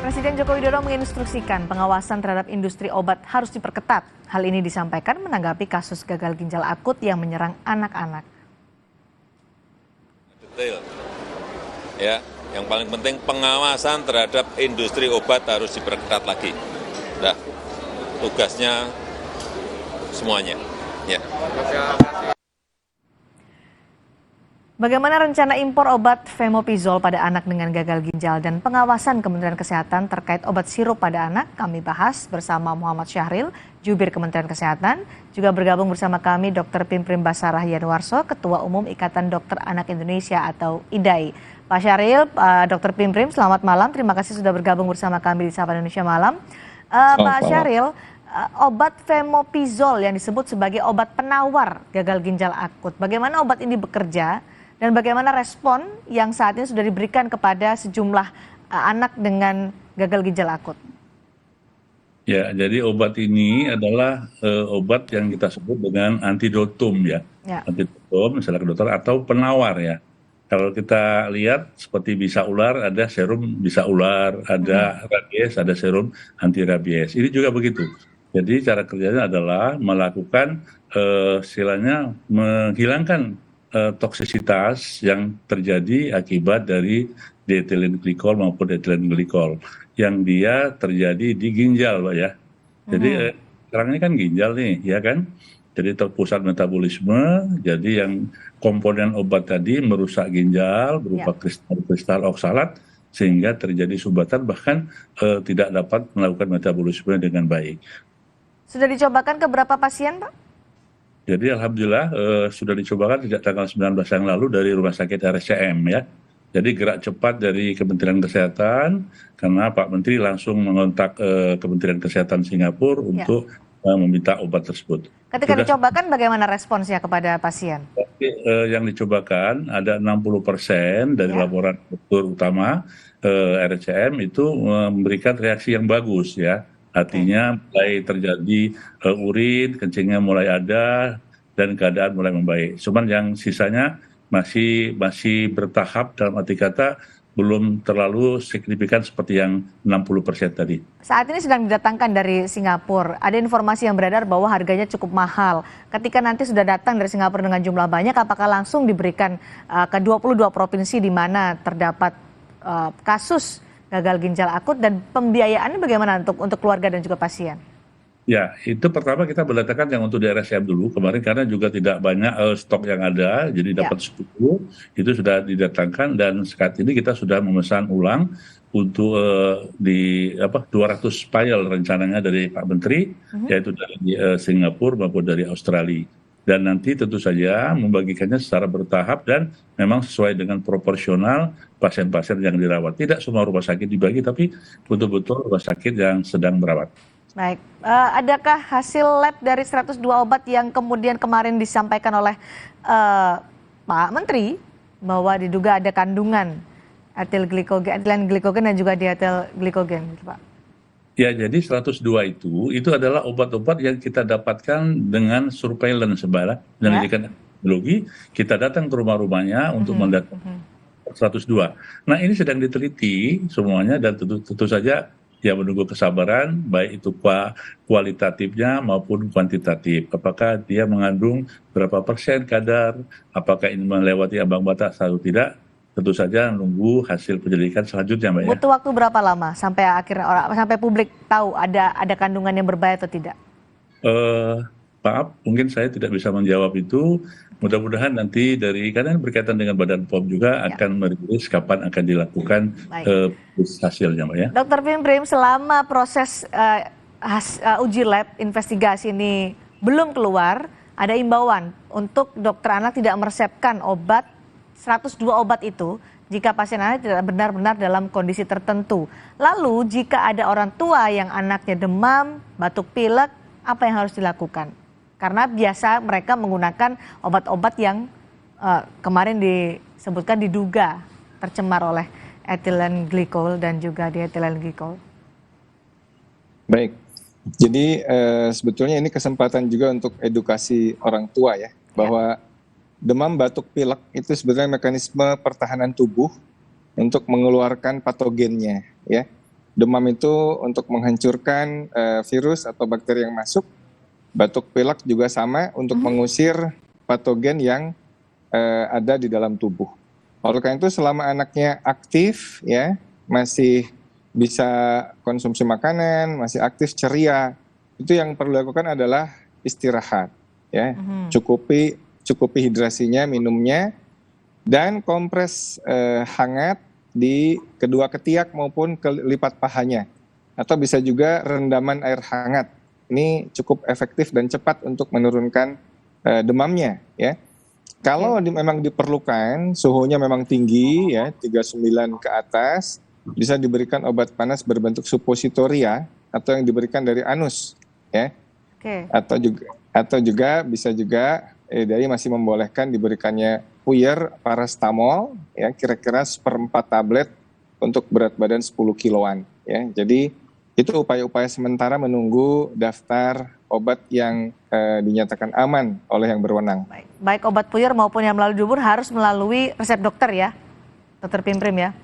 Presiden Joko Widodo menginstruksikan pengawasan terhadap industri obat harus diperketat. Hal ini disampaikan menanggapi kasus gagal ginjal akut yang menyerang anak-anak. Detail, ya. Yang paling penting pengawasan terhadap industri obat harus diperketat lagi. Nah, tugasnya semuanya. Ya. Bagaimana rencana impor obat Femopizol pada anak dengan gagal ginjal dan pengawasan Kementerian Kesehatan terkait obat sirup pada anak? Kami bahas bersama Muhammad Syahril, Jubir Kementerian Kesehatan. Juga bergabung bersama kami Dr. Pimprim Basarah Yanuarso, Ketua Umum Ikatan Dokter Anak Indonesia atau IDAI. Pak Syahril, Dr. Pimprim, selamat malam. Terima kasih sudah bergabung bersama kami di Sapa Indonesia Malam. Pak Syahril, obat Femopizol yang disebut sebagai obat penawar gagal ginjal akut. Bagaimana obat ini bekerja? Dan bagaimana respon yang saat ini sudah diberikan kepada sejumlah anak dengan gagal ginjal akut? Ya, jadi obat ini adalah obat yang kita sebut dengan antidotum ya. Antidotum, misalnya ke dokter, atau penawar ya. Kalau kita lihat seperti bisa ular, ada serum bisa ular, ada rabies, ada serum anti rabies. Ini juga begitu. Jadi cara kerjanya adalah melakukan istilahnya menghilangkan toksisitas yang terjadi akibat dari diethylene glikol maupun ethylene glikol yang dia terjadi di ginjal, Pak ya. Jadi sekarang ini kan ginjal nih, ya kan? Jadi terpusat metabolisme, jadi yang komponen obat tadi merusak ginjal berupa kristal oksalat sehingga terjadi sumbatan bahkan tidak dapat melakukan metabolisme dengan baik. Sudah dicobakan ke berapa pasien, Pak? Jadi alhamdulillah sudah dicobakan sejak tanggal 19 yang lalu dari Rumah Sakit RSCM ya. Jadi gerak cepat dari Kementerian Kesehatan karena Pak Menteri langsung mengontak Kementerian Kesehatan Singapura untuk meminta obat tersebut. Ketika dicobakan bagaimana responsnya kepada pasien? Yang dicobakan ada 60% dari laporan dokter utama RSCM itu memberikan reaksi yang bagus ya. Artinya mulai terjadi urin, kencingnya mulai ada, dan keadaan mulai membaik. Cuman yang sisanya masih bertahap, dalam arti kata belum terlalu signifikan seperti yang 60% tadi. Saat ini sedang didatangkan dari Singapura. Ada informasi yang beredar bahwa harganya cukup mahal. Ketika nanti sudah datang dari Singapura dengan jumlah banyak, apakah langsung diberikan ke 22 provinsi di mana terdapat kasus gagal ginjal akut, dan pembiayaannya bagaimana untuk keluarga dan juga pasien? Ya, itu pertama kita mendatangkan yang untuk di RSCM dulu kemarin karena juga tidak banyak stok yang ada, jadi dapat 10 itu sudah didatangkan dan saat ini kita sudah memesan ulang untuk 200 vial rencananya dari Pak Menteri, yaitu dari Singapura maupun dari Australia. Dan nanti tentu saja membagikannya secara bertahap dan memang sesuai dengan proporsional pasien-pasien yang dirawat. Tidak semua rumah sakit dibagi, tapi betul-betul rumah sakit yang sedang merawat. Baik, adakah hasil lab dari 102 obat yang kemudian kemarin disampaikan oleh Pak Menteri bahwa diduga ada kandungan ethylene glikogen dan juga diethyl glikogen, Pak? Ya, jadi 102 itu adalah obat-obat yang kita dapatkan dengan surveillance penyelidikan epidemiologi. Kita datang ke rumah-rumahnya untuk mendatang 102. Nah, ini sedang diteliti semuanya dan tentu saja ya menunggu kesabaran, baik itu kualitatifnya maupun kuantitatif. Apakah dia mengandung berapa persen kadar, apakah ini melewati ambang batas atau tidak. Tentu saja menunggu hasil penyelidikan selanjutnya, Mbak ya. Butuh waktu berapa lama sampai publik tahu ada kandungan yang berbahaya atau tidak? Maaf, mungkin saya tidak bisa menjawab itu. Mudah-mudahan nanti karena berkaitan dengan Badan POM juga akan merilis kapan akan dilakukan hasilnya, Mbak ya. Dokter Pimprim, selama proses uji lab investigasi ini belum keluar, ada imbauan untuk dokter anak tidak meresepkan obat 102 obat itu jika pasien anak tidak benar-benar dalam kondisi tertentu. Lalu jika ada orang tua yang anaknya demam, batuk pilek, apa yang harus dilakukan? Karena biasa mereka menggunakan obat-obat yang kemarin disebutkan diduga tercemar oleh ethylene glikol dan juga diethylene glikol. Baik, jadi sebetulnya ini kesempatan juga untuk edukasi orang tua ya, bahwa demam, batuk, pilek itu sebenarnya mekanisme pertahanan tubuh untuk mengeluarkan patogennya ya. demam itu untuk menghancurkan virus atau bakteri yang masuk. Batuk pilek juga sama untuk mengusir patogen yang ada di dalam tubuh. Oleh karena itu selama anaknya aktif ya, masih bisa konsumsi makanan, masih aktif ceria, itu yang perlu dilakukan adalah istirahat ya. Cukupi hidrasinya, minumnya, dan kompres hangat di kedua ketiak maupun lipat pahanya, atau bisa juga rendaman air hangat. Ini cukup efektif dan cepat untuk menurunkan demamnya ya. Kalau memang diperlukan, suhunya memang tinggi ya, 39 ke atas, bisa diberikan obat panas berbentuk suppositoria atau yang diberikan dari anus ya. Atau juga bisa juga dari masih membolehkan diberikannya puyer parastamol ya, kira-kira 1/4 tablet untuk berat badan 10 kiloan ya. Jadi itu upaya-upaya sementara menunggu daftar obat yang dinyatakan aman oleh yang berwenang. Baik obat puyer maupun yang melalui dubur harus melalui resep dokter ya, Dokter Pimprim ya?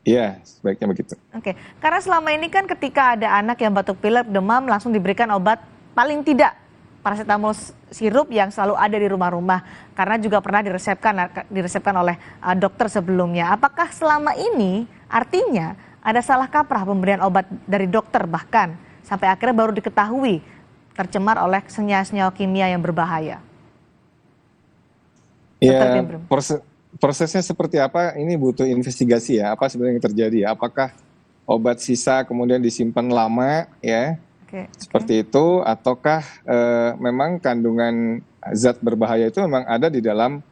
Iya, sebaiknya begitu. Oke, karena selama ini kan ketika ada anak yang batuk pilek, demam, langsung diberikan obat paling tidak paracetamol sirup yang selalu ada di rumah-rumah, karena juga pernah diresepkan oleh dokter sebelumnya. Apakah selama ini artinya ada salah kaprah pemberian obat dari dokter, bahkan sampai akhirnya baru diketahui tercemar oleh senyawa kimia yang berbahaya? Ya, prosesnya seperti apa ini butuh investigasi ya, apa sebenarnya yang terjadi ya. Apakah obat sisa kemudian disimpan lama ya, seperti itu, ataukah memang kandungan zat berbahaya itu memang ada di dalam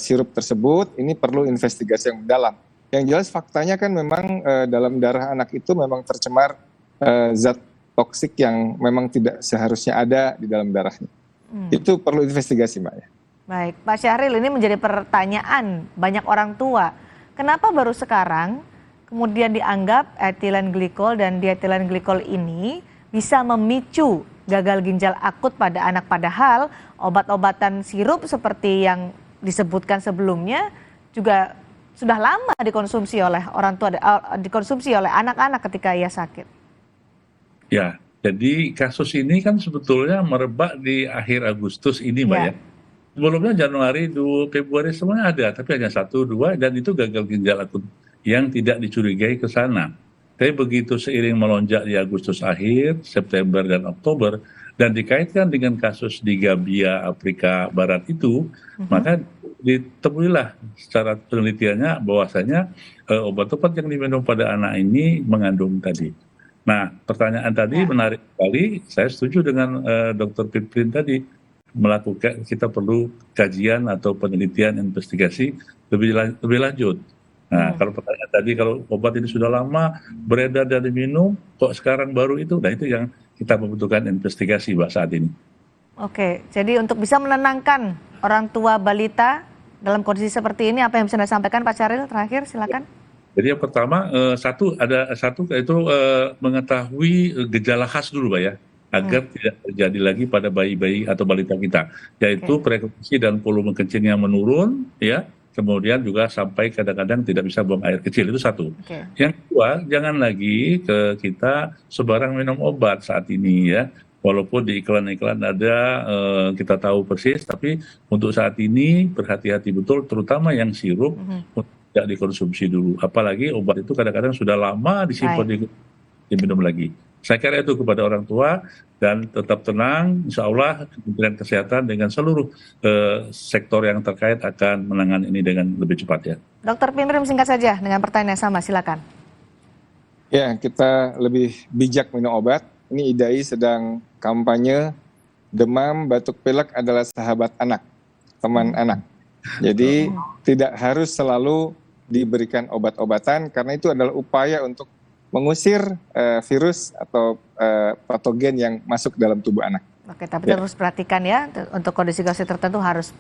sirup tersebut. Ini perlu investigasi yang mendalam. Yang jelas faktanya kan memang dalam darah anak itu memang tercemar zat toksik yang memang tidak seharusnya ada di dalam darahnya. Itu perlu investigasi, Mbak ya. Baik, Pak Syahril, ini menjadi pertanyaan banyak orang tua. Kenapa baru sekarang kemudian dianggap etilen glikol dan dietilen glikol ini bisa memicu gagal ginjal akut pada anak, padahal obat-obatan sirup seperti yang disebutkan sebelumnya juga sudah lama dikonsumsi oleh orang tua, dikonsumsi oleh anak-anak ketika ia sakit. Ya, jadi kasus ini kan sebetulnya merebak di akhir Agustus ini, Mbak ya. Sebelumnya Januari, Februari semuanya ada, tapi hanya 1, 2, dan itu gagal ginjal akut yang tidak dicurigai ke sana. Tapi begitu seiring melonjak di Agustus akhir, September dan Oktober, dan dikaitkan dengan kasus di Gambia, Afrika Barat itu, maka ditemuilah secara penelitiannya bahwasanya obat-obat yang diminum pada anak ini mengandung tadi. Nah, pertanyaan tadi menarik sekali. Saya setuju dengan Dr. Pimprin tadi, melakukan, kita perlu kajian atau penelitian investigasi lebih lanjut. Nah, kalau pertanyaan tadi, kalau obat ini sudah lama beredar dan diminum, kok sekarang baru itu? Nah, itu yang kita membutuhkan investigasi, Mbak, saat ini. Oke, jadi untuk bisa menenangkan orang tua balita dalam kondisi seperti ini, apa yang bisa Anda sampaikan, Pak Syahril? Terakhir, silakan. Jadi yang pertama, ada satu yaitu mengetahui gejala khas dulu, Mbak ya, agar tidak terjadi lagi pada bayi-bayi atau balita kita, yaitu frekuensi dan volume kencingnya menurun, ya, kemudian juga sampai kadang-kadang tidak bisa buang air kecil, itu satu. Yang kedua, jangan lagi kita sebarang minum obat saat ini ya, walaupun di iklan-iklan ada, kita tahu persis, tapi untuk saat ini berhati-hati betul, terutama yang sirup, tidak dikonsumsi dulu. Apalagi obat itu kadang-kadang sudah lama disimpan diminum lagi. Saya kira itu kepada orang tua, dan tetap tenang, insya Allah Kementerian Kesehatan dengan seluruh sektor yang terkait akan menangani ini dengan lebih cepat ya. Dokter Pimprim, singkat saja dengan pertanyaan yang sama, silakan. Ya, kita lebih bijak minum obat. Ini IDAI sedang kampanye demam, batuk pilek adalah sahabat anak, teman anak. Jadi tidak harus selalu diberikan obat-obatan, karena itu adalah upaya untuk mengusir virus atau patogen yang masuk dalam tubuh anak. Oke, tapi terus perhatikan ya, untuk kondisi-kondisi tertentu harus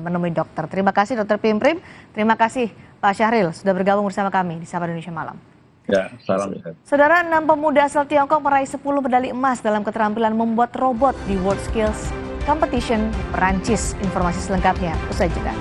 menemui dokter. Terima kasih Dokter Pimprim, terima kasih Pak Syahril sudah bergabung bersama kami di Sapa Indonesia Malam. Ya, salam. Saudara, 6 pemuda asal Tiongkok meraih 10 medali emas dalam keterampilan membuat robot di World Skills Competition Perancis. Informasi selengkapnya usai jeda.